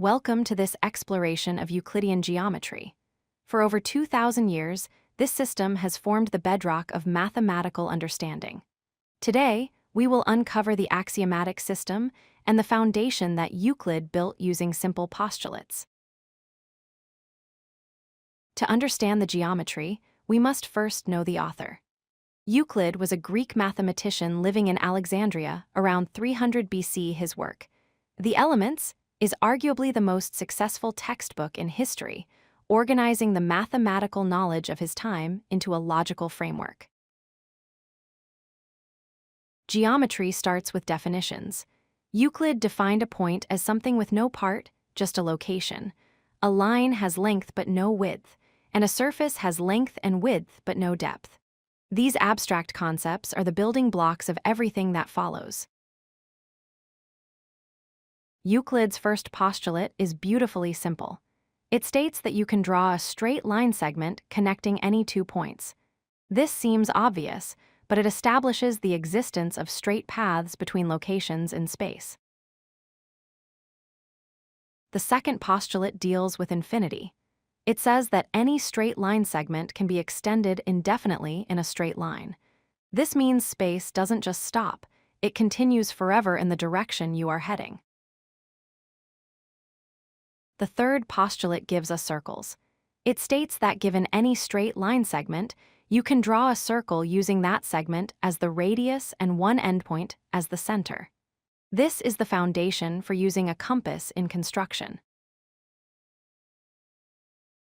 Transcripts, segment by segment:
Welcome to this exploration of Euclidean geometry. For over 2,000 years, this system has formed the bedrock of mathematical understanding. Today, we will uncover the axiomatic system and the foundation that Euclid built using simple postulates. To understand the geometry, we must first know the author. Euclid was a Greek mathematician living in Alexandria around 300 BC. His work, The Elements, is arguably the most successful textbook in history, organizing the mathematical knowledge of his time into a logical framework. Geometry starts with definitions. Euclid defined a point as something with no part, just a location. A line has length but no width, and a surface has length and width but no depth. These abstract concepts are the building blocks of everything that follows. Euclid's first postulate is beautifully simple. It states that you can draw a straight line segment connecting any 2 points. This seems obvious, but it establishes the existence of straight paths between locations in space. The second postulate deals with infinity. It says that any straight line segment can be extended indefinitely in a straight line. This means space doesn't just stop, it continues forever in the direction you are heading. The third postulate gives us circles. It states that given any straight line segment, you can draw a circle using that segment as the radius and one endpoint as the center. This is the foundation for using a compass in construction.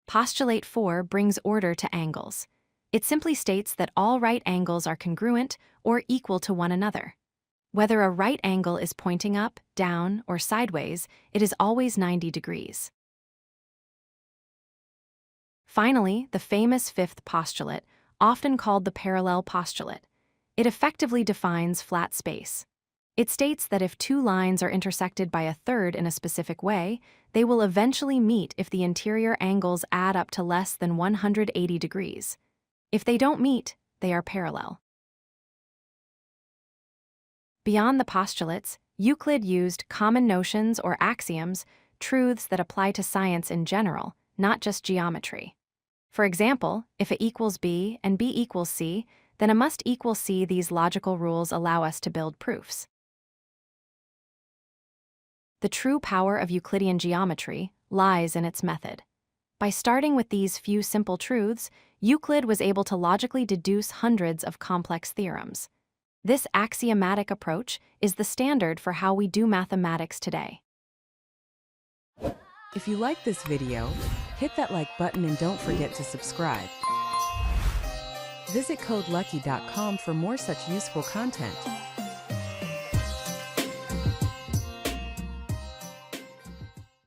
Postulate 4 brings order to angles. It simply states that all right angles are congruent or equal to one another. Whether a right angle is pointing up, down, or sideways, it is always 90 degrees. Finally, the famous fifth postulate, often called the parallel postulate. It effectively defines flat space. It states that if two lines are intersected by a third in a specific way, they will eventually meet if the interior angles add up to less than 180 degrees. If they don't meet, they are parallel. Beyond the postulates, Euclid used common notions or axioms, truths that apply to science in general, not just geometry. For example, if A equals B and B equals C, then A must equal C. These logical rules allow us to build proofs. The true power of Euclidean geometry lies in its method. By starting with these few simple truths, Euclid was able to logically deduce hundreds of complex theorems. This axiomatic approach is the standard for how we do mathematics today. If you like this video, hit that like button and don't forget to subscribe. Visit codelucky.com for more such useful content.